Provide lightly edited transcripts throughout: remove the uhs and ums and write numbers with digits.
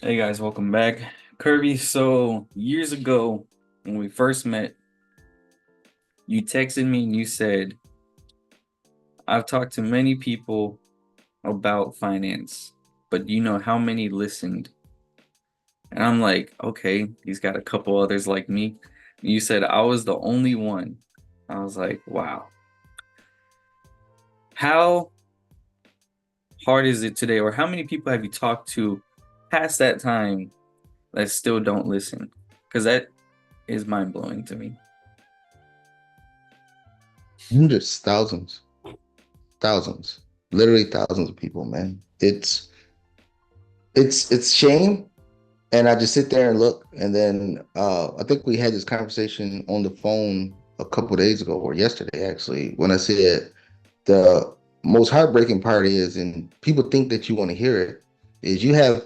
Hey guys, welcome back. Kirby, so years ago when we first met, you texted me and you said, I've talked to many people about finance, but do you know how many listened? And I'm like, okay, he's got a couple others like me. And you said I was the only one. I was like, wow. How hard is it today, or how many people have you talked to past that time that still don't listen? Because that is mind blowing to me. Hundreds, thousands, literally thousands of people, man. It's shame. And I just sit there and look. And then I think we had this conversation on the phone a couple of days ago or yesterday, actually, when I said the most heartbreaking part is, and people think that you want to hear it, is you had,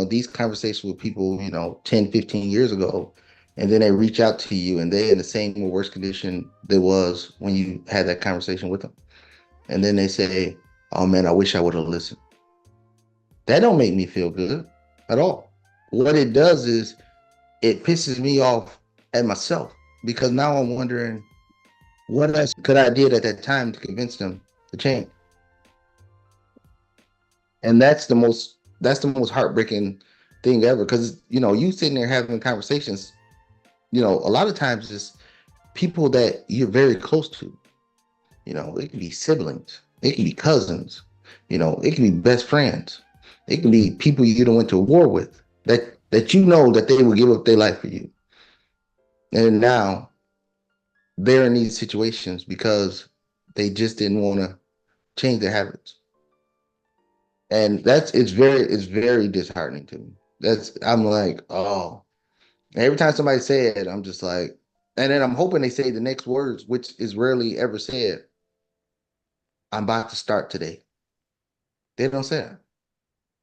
these conversations with people, 10, 15 years ago, and then they reach out to you and they in the same or worse condition they was when you had that conversation with them. And then they say, "Oh man, I wish I would have listened." That don't make me feel good at all. What it does is it pisses me off at myself because now I'm wondering what else could I did at that time to convince them to change. And that's the most heartbreaking thing ever because you sitting there having conversations, a lot of times it's people that you're very close to. It can be siblings, it can be cousins, it can be best friends, it can be people you don't went to war with that you know that they would give up their life for you. And now they're in these situations because they just didn't want to change their habits. And it's very disheartening to me. I'm like, oh, every time somebody say it, I'm just like, and then I'm hoping they say the next words, which is rarely ever said. I'm about to start today. They don't say it.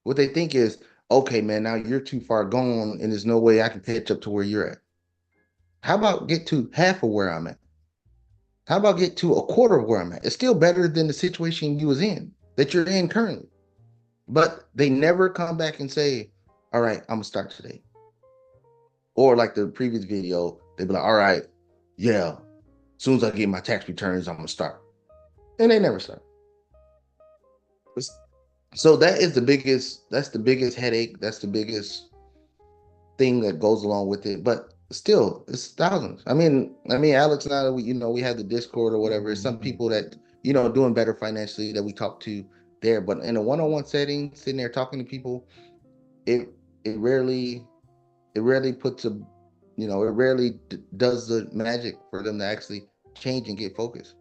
What they think is, okay, man, now you're too far gone, and there's no way I can catch up to where you're at. How about get to half of where I'm at? How about get to a quarter of where I'm at? It's still better than the situation you was in that you're in currently. But they never come back and say, all right, I'm gonna start today. Or like the previous video, they'd be like, all right, yeah, as soon as I get my tax returns, I'm gonna start. And they never start. So that's the biggest headache. That's the biggest thing that goes along with it. But still, it's thousands. I mean, Alex and I, we have the Discord or whatever. Some people that doing better financially that we talk to there, but in a one-on-one setting, sitting there talking to people, it it rarely puts it rarely does the magic for them to actually change and get focused.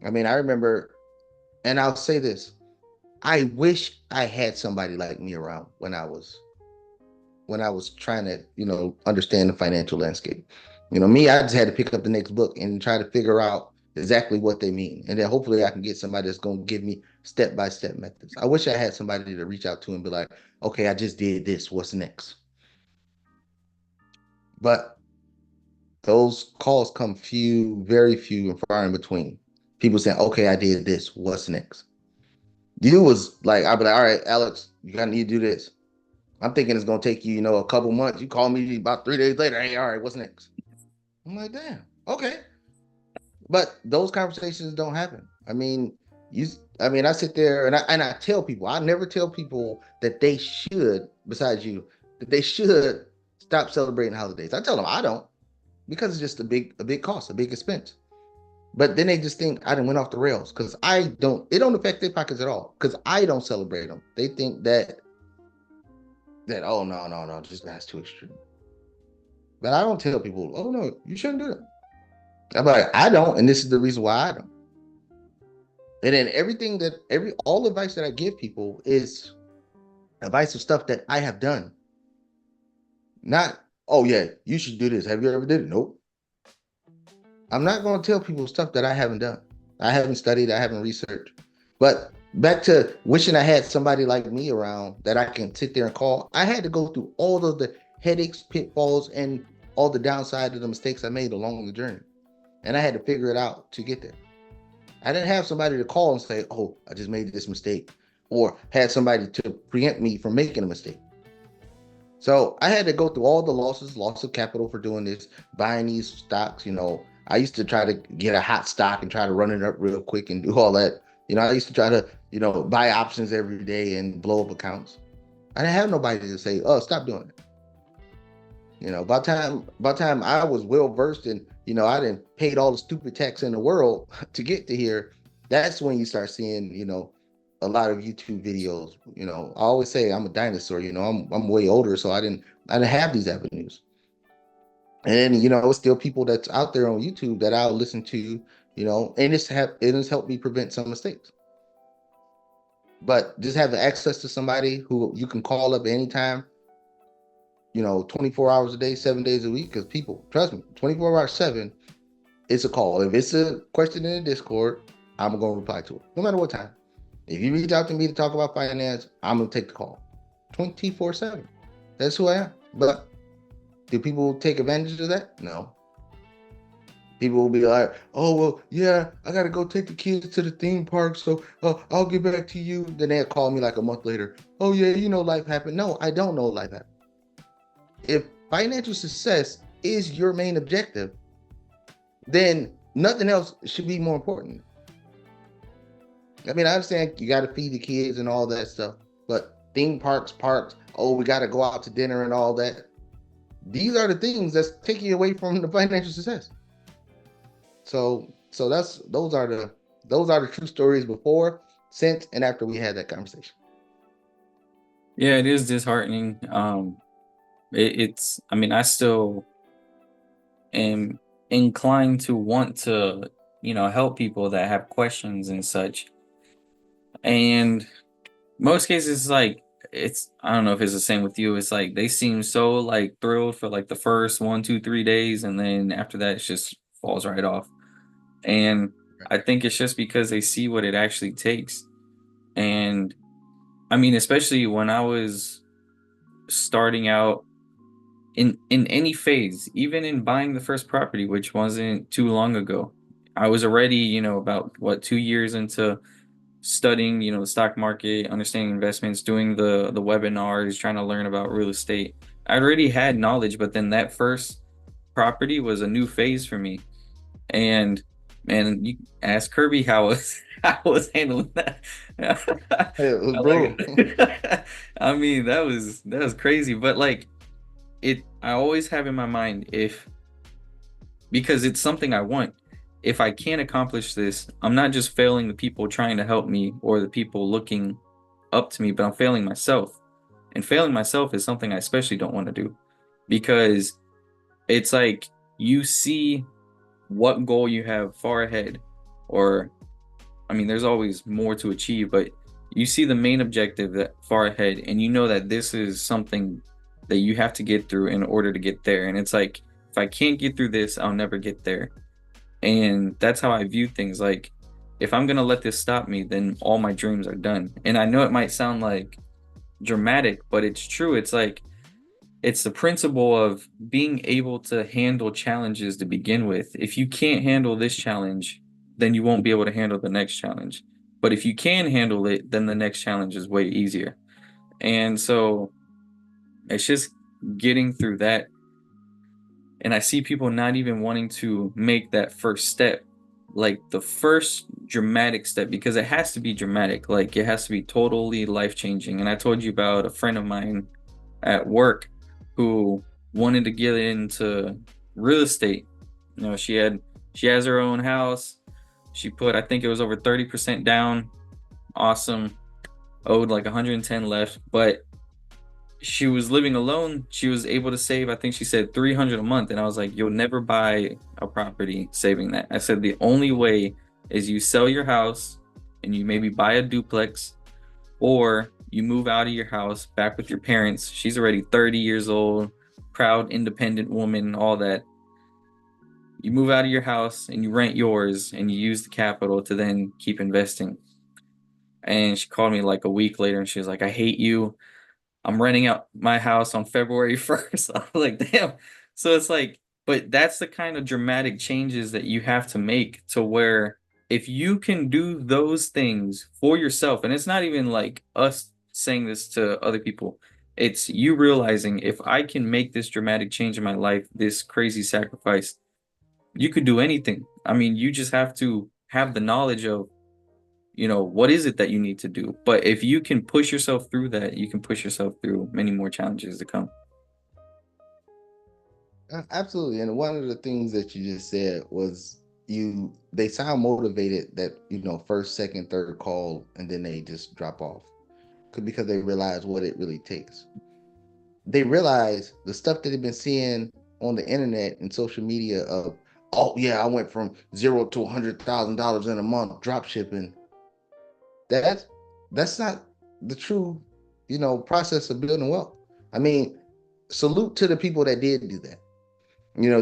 I mean, I remember, and I'll say this: I wish I had somebody like me around when I was trying to, understand the financial landscape. Me, I just had to pick up the next book and try to figure out exactly what they mean. And then hopefully I can get somebody that's going to give me step by step methods. I wish I had somebody to reach out to and be like, okay, I just did this. What's next? But those calls come few, very few and far in between. People saying, okay, I did this. What's next? You was like, I'd be like, all right, Alex, you got to need to do this. I'm thinking it's gonna take you, a couple months. You call me about 3 days later. Hey, all right, what's next? I'm like, damn, okay. But those conversations don't happen. You. I sit there and I tell people. I never tell people that they should, besides you, that they should stop celebrating holidays. I tell them I don't because it's just a big cost, a big expense. But then they just think I done went off the rails because I don't. It don't affect their pockets at all because I don't celebrate them. They think that oh no no no, just that's too extreme. But I don't tell people, oh no, you shouldn't do that. I'm like, I don't, and this is the reason why I don't. And then all advice that I give people is advice of stuff that I have done. Not, oh yeah, you should do this. Have you ever did it? Nope. I'm not going to tell people stuff that I haven't done. I haven't studied, I haven't researched. But back to wishing I had somebody like me around that I can sit there and call. I had to go through all of the headaches, pitfalls, and all the downside of the mistakes I made along the journey. And I had to figure it out to get there. I didn't have somebody to call and say, "Oh, I just made this mistake," or had somebody to preempt me from making a mistake. So I had to go through all the losses, loss of capital for doing this, buying these stocks. I used to try to get a hot stock and try to run it up real quick and do all that. I used to try to, buy options every day and blow up accounts. I didn't have nobody to say, "Oh, stop doing it." By the time I was well versed and I didn't paid all the stupid tax in the world to get to here. That's when you start seeing, a lot of YouTube videos. I always say I'm a dinosaur. I'm way older, so I didn't have these avenues. And it's still people that's out there on YouTube that I'll listen to. And it has helped me prevent some mistakes. But just having access to somebody who you can call up anytime, 24 hours a day, 7 days a week. Because people, trust me, 24 hours, seven, it's a call. If it's a question in the Discord, I'm going to reply to it, no matter what time. If you reach out to me to talk about finance, I'm going to take the call 24/7. That's who I am. But do people take advantage of that? No. People will be like, "Oh well, yeah, I gotta go take the kids to the theme park, so I'll get back to you." Then they'll call me like a month later. "Oh yeah, life happened." No, I don't know life happened. If financial success is your main objective, then nothing else should be more important. I mean, I understand you got to feed the kids and all that stuff, but theme parks, oh, we got to go out to dinner and all that. These are the things that's taking you away from the financial success. So those are the true stories before, since, and after we had that conversation. Yeah, it is disheartening. It's, I mean, I still am inclined to want to, help people that have questions and such. And most cases, like, I don't know if it's the same with you. It's like they seem so like thrilled for like the first 1, 2, 3 days, and then after that, it just falls right off. And I think it's just because they see what it actually takes. And I mean, especially when I was starting out in any phase, even in buying the first property, which wasn't too long ago, I was already, about what, 2 years into studying, the stock market, understanding investments, doing the webinars, trying to learn about real estate. I already had knowledge, but then that first property was a new phase for me. And man, you ask Kirby how I was how I was handling that. It was I brutal. like I mean, that was crazy. But like I always have in my mind, if because it's something I want. If I can't accomplish this, I'm not just failing the people trying to help me or the people looking up to me, but I'm failing myself. And failing myself is something I especially don't want to do, because it's like you see what goal you have far ahead, or I mean, there's always more to achieve, but you see the main objective that far ahead, and you know that this is something that you have to get through in order to get there. And it's like, if I can't get through this, I'll never get there. And that's how I view things. Like, if I'm gonna let this stop me, then all my dreams are done. And I know it might sound like dramatic, but it's true. It's like, it's the principle of being able to handle challenges to begin with. If you can't handle this challenge, then you won't be able to handle the next challenge. But if you can handle it, then the next challenge is way easier. And so it's just getting through that. And I see people not even wanting to make that first step, like the first dramatic step, because it has to be dramatic. Like, it has to be totally life changing. And I told you about a friend of mine at work who wanted to get into real estate. She has her own house. She put, I think it was over 30% down. Awesome. Owed like 110 left, but she was living alone. She was able to save, I think she said 300 a month. And I was like, you'll never buy a property saving that. I said, the only way is you sell your house and you maybe buy a duplex, or you move out of your house back with your parents. She's already 30 years old, proud, independent woman, all that. You move out of your house and you rent yours, and you use the capital to then keep investing. And she called me like a week later and she was like, I hate you. I'm renting out my house on February 1st. I was like, damn. So it's like, but that's the kind of dramatic changes that you have to make, to where if you can do those things for yourself, and it's not even like us saying this to other people, It's you realizing if I can make this dramatic change in my life, this crazy sacrifice, you could do anything. I mean, you just have to have the knowledge of, what is it that you need to do. But if you can push yourself through that, you can push yourself through many more challenges to come. Absolutely. And one of the things that you just said was they sound motivated that, first, second, third call, and then they just drop off because they realize what it really takes. They realize the stuff that they've been seeing on the internet and social media of, oh yeah, I went from zero to $100,000 in a month drop shipping. That that's not the true, process of building wealth. I mean, salute to the people that did do that.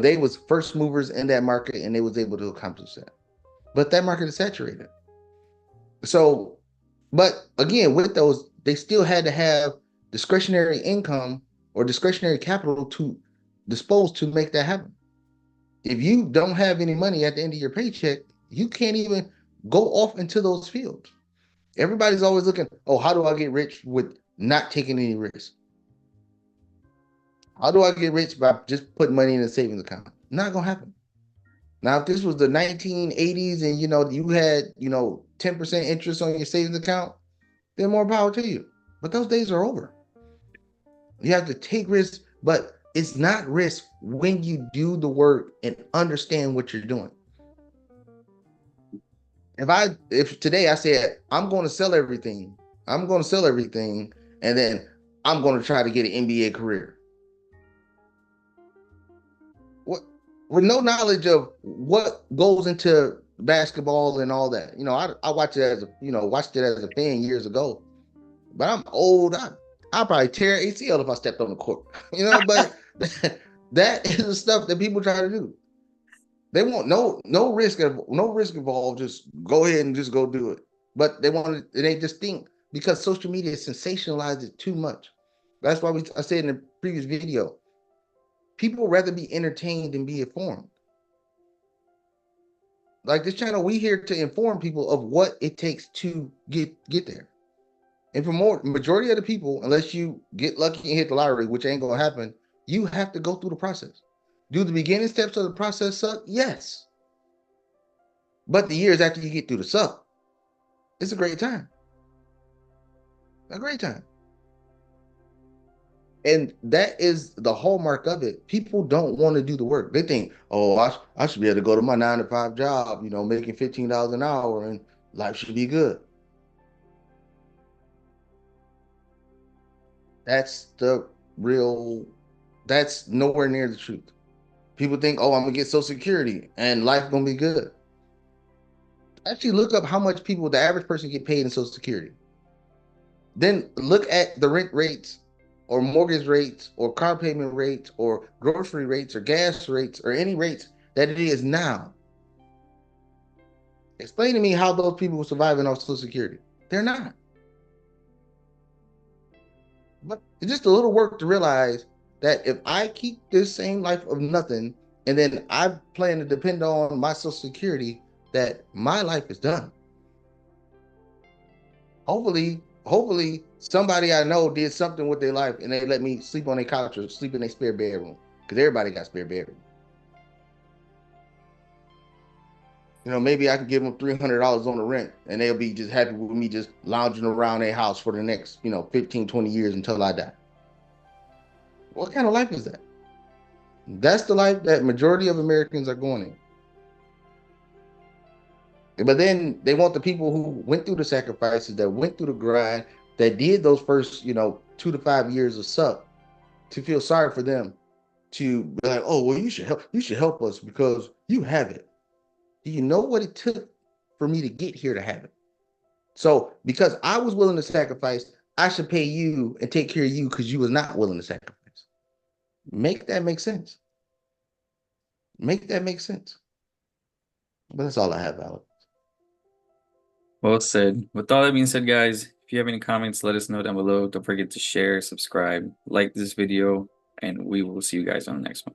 They was first movers in that market and they was able to accomplish that. But that market is saturated. So, but again, with those, they still had to have discretionary income or discretionary capital to dispose to make that happen. If you don't have any money at the end of your paycheck, you can't even go off into those fields. Everybody's always looking, oh, how do I get rich with not taking any risk? How do I get rich by just putting money in a savings account? Not gonna happen. Now, if this was the 1980s and you had 10% interest on your savings account, then more power to you. But those days are over. You have to take risks, but it's not risk when you do the work and understand what you're doing. If today I said I'm going to sell everything, and then I'm going to try to get an NBA career. What with no knowledge of what goes into basketball and all that. I watched it as a fan years ago, but I'm old. I'll probably tear ACL if I stepped on the court. But that is the stuff that people try to do. They want no risk involved. Just go ahead and just go do it. But they just think because social media sensationalized it too much. That's why I said in the previous video, people rather be entertained than be informed. Like this channel, we here to inform people of what it takes to get there. And for majority of the people, unless you get lucky and hit the lottery, which ain't gonna happen, you have to go through the process. Do the beginning steps of the process suck? Yes. But the years after you get through the suck, it's a great time. A great time. And that is the hallmark of it. People don't want to do the work. They think, oh, I should be able to go to my 9 to 5 job, making $15 an hour and life should be good. That's the real, that's nowhere near the truth. People think, oh, I'm gonna get Social Security and life gonna be good. Actually, look up how much the average person get paid in Social Security. Then look at the rent rates or mortgage rates or car payment rates or grocery rates or gas rates or any rates that it is now. Explain to me how those people are surviving off Social Security. They're not. But it's just a little work to realize that if I keep this same life of nothing and then I plan to depend on my Social Security, that my life is done. Hopefully somebody I know did something with their life and they let me sleep on their couch or sleep in their spare bedroom. Because everybody got spare bedroom. Maybe I can give them $300 on the rent and they'll be just happy with me just lounging around their house for the next, 15, 20 years until I die. What kind of life is that? That's the life that majority of Americans are going in. But then they want the people who went through the sacrifices, that went through the grind, that did those first, 2 to 5 years of suck, to feel sorry for them, to be like, oh, well, you should help us because you have it. Do you know what it took for me to get here to have it? So because I was willing to sacrifice, I should pay you and take care of you because you was not willing to sacrifice. Make that make sense. Make that make sense. But that's all I have, Alex. Well said. With all that being said, guys, if you have any comments, let us know down below. Don't forget to share, subscribe, like this video, and we will see you guys on the next one.